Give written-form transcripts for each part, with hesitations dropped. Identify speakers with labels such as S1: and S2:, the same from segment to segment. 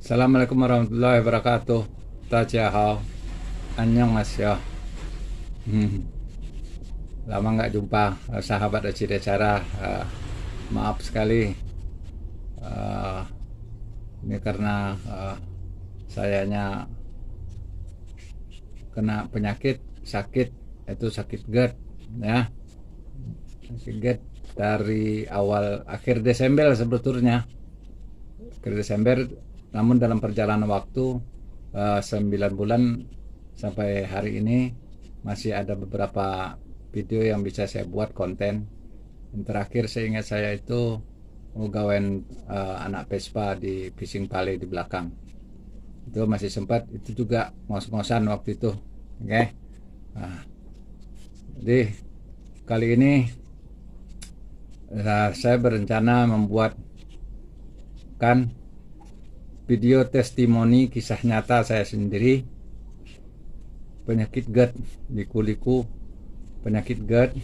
S1: Assalamualaikum warahmatullahi wabarakatuh. Tachihao. Annyeonghaseyo. Hmm, Lama nggak jumpa, sahabat Acide Cara. Maaf sekali. Eh, ini karena sayanya kena penyakit, sakit, itu sakit GERD ya. Sakit GERD dari akhir Desember sebetulnya. Akhir Desember, namun dalam perjalanan waktu 9 bulan sampai hari ini masih ada beberapa video yang bisa saya buat konten. Yang terakhir seingat saya itu ngegawain anak Vespa di Fishing Valley di belakang. Itu masih sempat, itu juga ngos-ngosan waktu itu. Oke. Nah, jadi kali ini saya berencana membuat video testimoni kisah nyata saya sendiri, penyakit GERD, liku-liku penyakit GERD,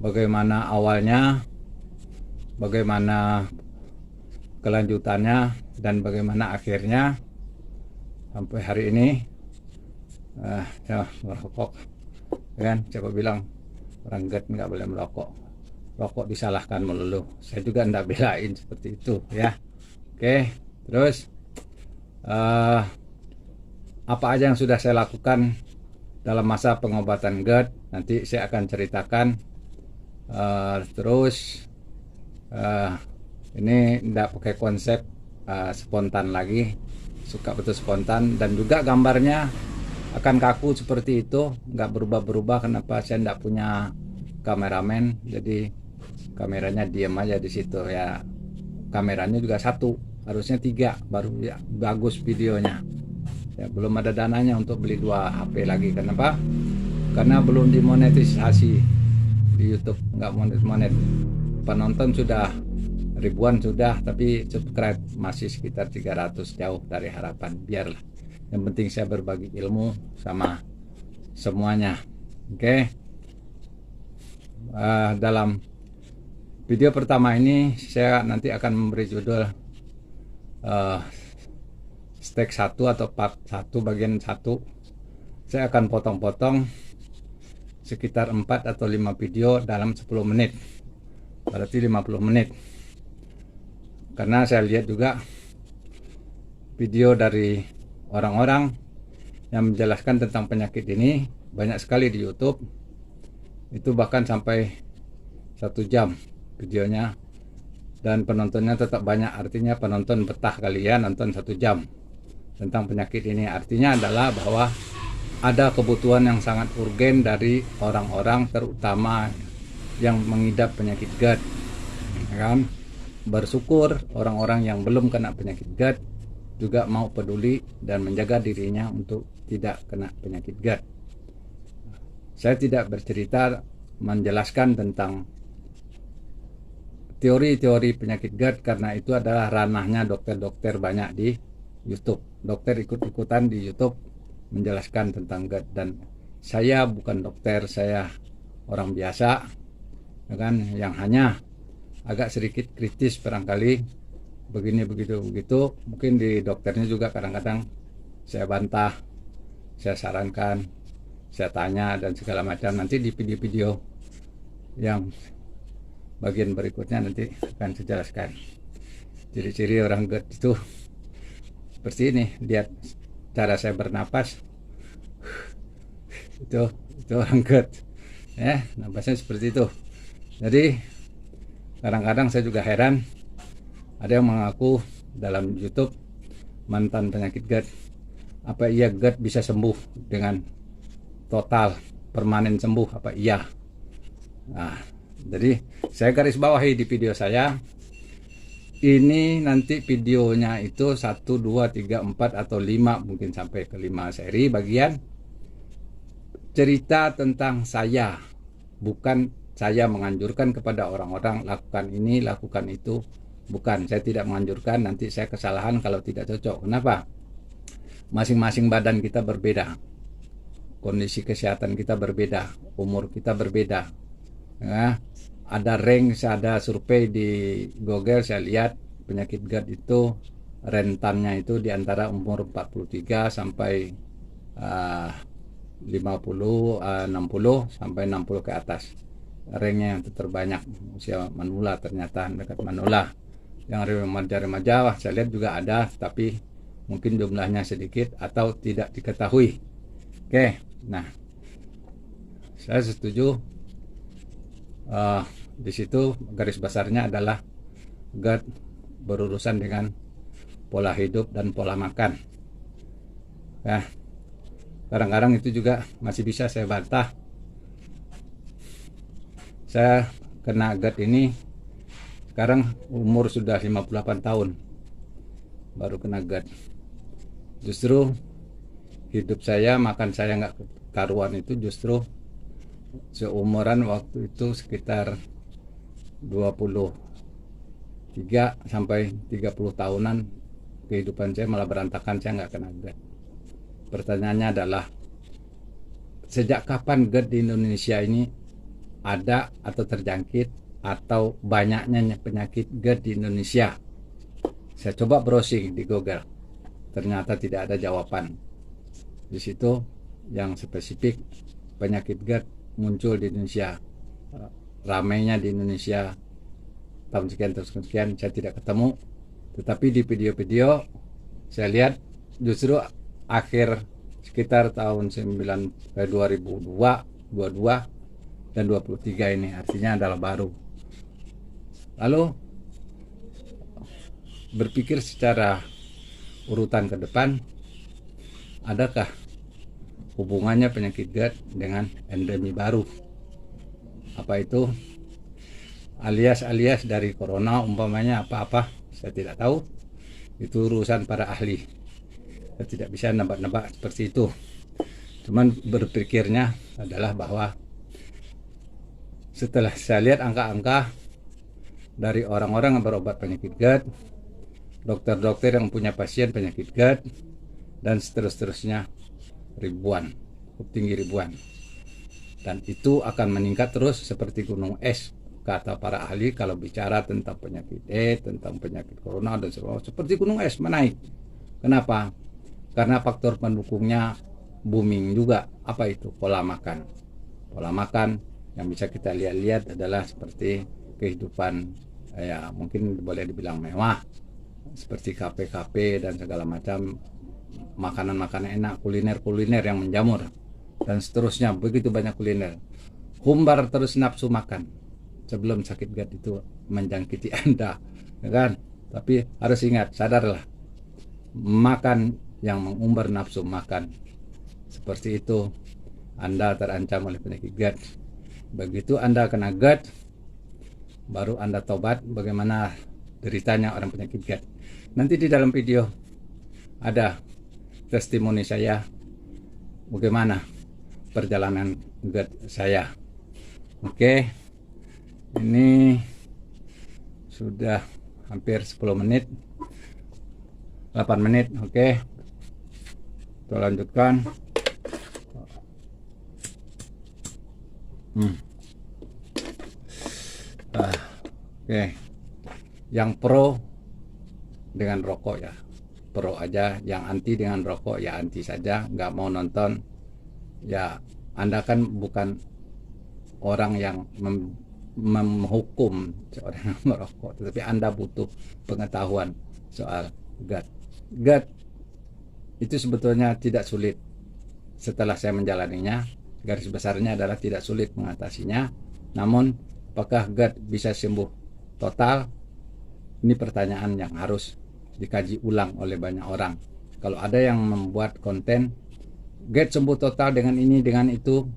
S1: bagaimana awalnya, bagaimana kelanjutannya, dan bagaimana akhirnya sampai hari ini. Ya, merokok kan, siapa bilang orang GERD nggak boleh merokok? Rokok disalahkan melulu. Saya juga nggak belain seperti itu ya. Oke, terus apa aja yang sudah saya lakukan dalam masa pengobatan GERD nanti saya akan ceritakan. Terus ini tidak pakai konsep spontan lagi, suka betul spontan, dan juga gambarnya akan kaku seperti itu, nggak berubah-berubah. Kenapa? Saya tidak punya kameramen, jadi kameranya diam aja di situ ya. Kameranya juga satu, harusnya 3 baru ya, bagus videonya ya. Belum ada dananya untuk beli 2 HP lagi. Kenapa? Karena belum dimonetisasi di YouTube, nggak monet. Penonton sudah ribuan sudah, tapi subscribe masih sekitar 300, jauh dari harapan. Biarlah, yang penting saya berbagi ilmu sama semuanya. Oke. Dalam video pertama ini saya nanti akan memberi judul step 1 atau part 1 bagian 1. Saya akan potong-potong sekitar 4 atau 5 video dalam 10 menit, berarti 50 menit. Karena saya lihat juga video dari orang-orang yang menjelaskan tentang penyakit ini banyak sekali di YouTube, itu bahkan sampai 1 jam videonya, dan penontonnya tetap banyak. Artinya penonton betah kali ya nonton 1 jam tentang penyakit ini. Artinya adalah bahwa ada kebutuhan yang sangat urgen dari orang-orang, terutama yang mengidap penyakit GERD, kan? Bersyukur orang-orang yang belum kena penyakit GERD juga mau peduli dan menjaga dirinya untuk tidak kena penyakit GERD. Saya tidak bercerita menjelaskan tentang teori-teori penyakit GERD karena itu adalah ranahnya dokter-dokter banyak di YouTube. Dokter ikut-ikutan di YouTube menjelaskan tentang GERD, dan saya bukan dokter, saya orang biasa, ya kan, yang hanya agak sedikit kritis barangkali begini begitu. Mungkin di dokternya juga kadang-kadang saya bantah, saya sarankan, saya tanya dan segala macam. Nanti di video-video yang bagian berikutnya nanti akan saya jelaskan ciri-ciri orang GERD itu seperti ini. Lihat cara saya bernapas, itu orang GERD ya, napasnya seperti itu. Jadi kadang-kadang saya juga heran, ada yang mengaku dalam YouTube mantan penyakit GERD. Apa iya GERD bisa sembuh dengan total, permanen sembuh? Apa iya? Nah, jadi saya garis bawahi di video saya ini, nanti videonya itu 1, 2, 3, 4 atau 5, mungkin sampai ke 5 seri bagian cerita tentang saya. Bukan saya menganjurkan kepada orang-orang lakukan ini, lakukan itu. Bukan, saya tidak menganjurkan. Nanti saya kesalahan kalau tidak cocok. Kenapa? Masing-masing badan kita berbeda, kondisi kesehatan kita berbeda, umur kita berbeda ya. Ada range, ada survei di Google, saya lihat penyakit GERD itu rentannya itu di antara umur 43 sampai 50, 60 sampai 60 ke atas. Ranknya yang terbanyak usia manula, ternyata dekat manula. Yang remaja-remaja saya lihat juga ada, tapi mungkin jumlahnya sedikit atau tidak diketahui. Oke, nah saya setuju. Di situ garis besarnya adalah GERD berurusan dengan pola hidup dan pola makan. Nah, kadang-kadang itu juga masih bisa saya bantah. Saya kena GERD ini sekarang umur sudah 58 tahun baru kena GERD. Justru hidup saya, makan saya nggak karuan itu justru seumuran waktu itu sekitar 23 sampai 30 tahunan kehidupan saya malah berantakan, saya nggak kena GERD. Pertanyaannya adalah, sejak kapan GERD di Indonesia ini ada atau terjangkit atau banyaknya penyakit GERD di Indonesia? Saya coba browsing di Google, ternyata tidak ada jawaban. Di situ yang spesifik penyakit GERD muncul di Indonesia, ramainya di Indonesia tahun sekian saya tidak ketemu. Tetapi di video-video saya lihat justru akhir sekitar tahun 2022 dan 23 ini, artinya adalah baru. Lalu berpikir secara urutan ke depan, adakah hubungannya penyakit GERD dengan endemi baru? Apa itu? Alias dari corona umpamanya apa-apa, saya tidak tahu. Itu urusan para ahli. Saya tidak bisa nebak-nebak seperti itu. Cuman berpikirnya adalah bahwa setelah saya lihat angka-angka dari orang-orang yang berobat penyakit GERD, dokter-dokter yang punya pasien penyakit GERD, dan seterusnya ribuan, cukup tinggi ribuan. Dan itu akan meningkat terus seperti gunung es, kata para ahli kalau bicara tentang penyakit tentang penyakit corona dan sebagainya, seperti gunung es menaik. Kenapa? Karena faktor pendukungnya booming juga. Apa itu? Pola makan. Pola makan yang bisa kita lihat-lihat adalah seperti kehidupan, ya mungkin boleh dibilang mewah, seperti kafe-kafe dan segala macam, makanan-makanan enak, kuliner-kuliner yang menjamur dan seterusnya. Begitu banyak kuliner, humbar terus nafsu makan sebelum sakit GERD itu menjangkiti Anda, ya kan? Tapi harus ingat, sadarlah, makan yang mengumbar nafsu makan seperti itu, Anda terancam oleh penyakit GERD. Begitu Anda kena GERD, baru Anda tobat bagaimana deritanya orang penyakit GERD. Nanti di dalam video ada testimoni saya bagaimana perjalanan GERD saya. Oke, ini sudah hampir 10 menit, 8 menit. Oke, kita lanjutkan. Oke, yang pro dengan rokok ya pro aja, yang anti dengan rokok ya anti saja, nggak mau nonton ya. Anda kan bukan orang yang menghukum seorang yang merokok, tetapi Anda butuh pengetahuan soal GERD. GERD itu sebetulnya tidak sulit. Setelah saya menjalaninya, garis besarnya adalah tidak sulit mengatasinya. Namun apakah GERD bisa sembuh total? Ini pertanyaan yang harus dikaji ulang oleh banyak orang. Kalau ada yang membuat konten GERD sembuh total dengan ini dengan itu,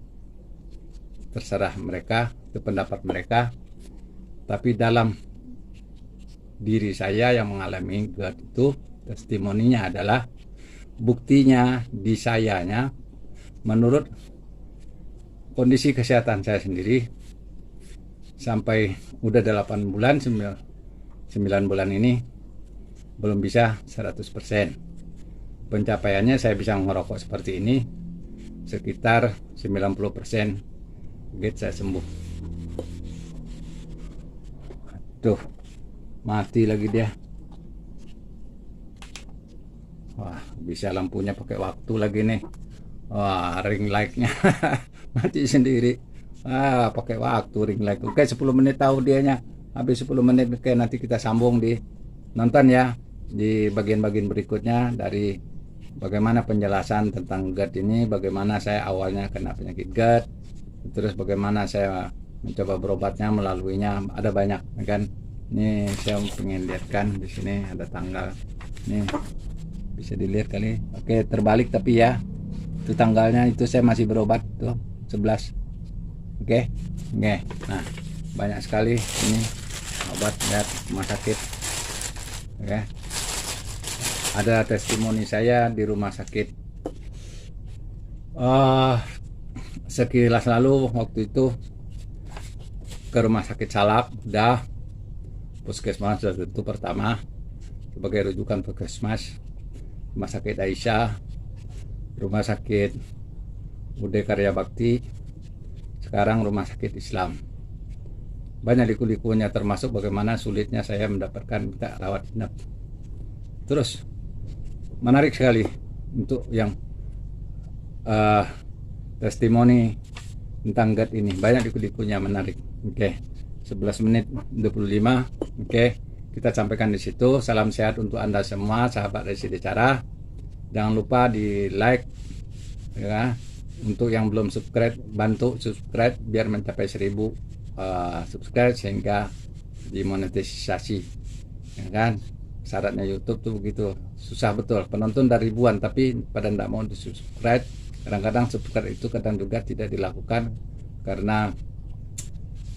S1: terserah mereka, itu pendapat mereka. Tapi dalam diri saya yang mengalami GERD itu, testimoninya adalah, buktinya di sayanya, menurut kondisi kesehatan saya sendiri, sampai udah 8 bulan, 9 bulan ini belum bisa 100%. Pencapaiannya saya bisa merokok seperti ini sekitar 90% GERD saya sembuh. Tuh, mati lagi dia. bisa lampunya pakai waktu lagi nih. Wah, ring light-nya mati sendiri. Pakai waktu ring light. Oke, 10 menit tahu dianya. Habis 10 menit, oke, nanti kita sambung di nonton ya di bagian-bagian berikutnya dari bagaimana penjelasan tentang GERD ini, bagaimana saya awalnya kena penyakit GERD, terus bagaimana saya mencoba berobatnya melaluinya. Ada banyak kan. Ini saya pengen lihatkan di sini ada tanggal. Nih bisa dilihat kali. Oke, terbalik tapi ya. Itu tanggalnya, itu saya masih berobat tuh 11. Oke. Nah, banyak sekali ini obat lihat rumah sakit. Oke. Ada testimoni saya di rumah sakit. Sekilas lalu waktu itu ke rumah sakit Salak, udah puskesmas itu pertama sebagai rujukan puskesmas, rumah sakit Aisyah, rumah sakit UD Karya Bakti, sekarang rumah sakit Islam. Banyak liku-likunya, termasuk bagaimana sulitnya saya mendapatkan minta rawat inap. Terus menarik sekali untuk yang testimoni tentang GERD ini, banyak liku-likunya, menarik. Oke, 11 menit 25. Oke, kita sampaikan di situ. Salam sehat untuk Anda semua, sahabat Resi Cara. Jangan lupa di like ya. Untuk yang belum subscribe, bantu subscribe biar mencapai 1000 subscribe sehingga dimonetisasi, ya kan. Syaratnya YouTube tuh begitu, susah betul. Penonton dari ribuan tapi pada tidak mau di subscribe. Kadang-kadang subscribe itu kadang juga tidak dilakukan karena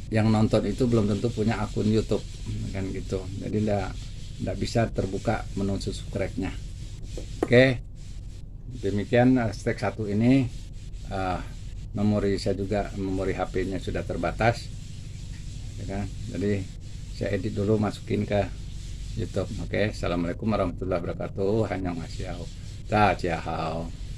S1: yang nonton itu belum tentu punya akun YouTube, kan gitu. Jadi tidak bisa terbuka menu subscribe-nya. Oke, demikian step 1 ini. Memori saya juga, memori HP-nya sudah terbatas, ya kan? Jadi saya edit dulu, masukin ke YouTube. Oke, assalamualaikum warahmatullahi wabarakatuh. Annyeonghaseyo. Ta ciao.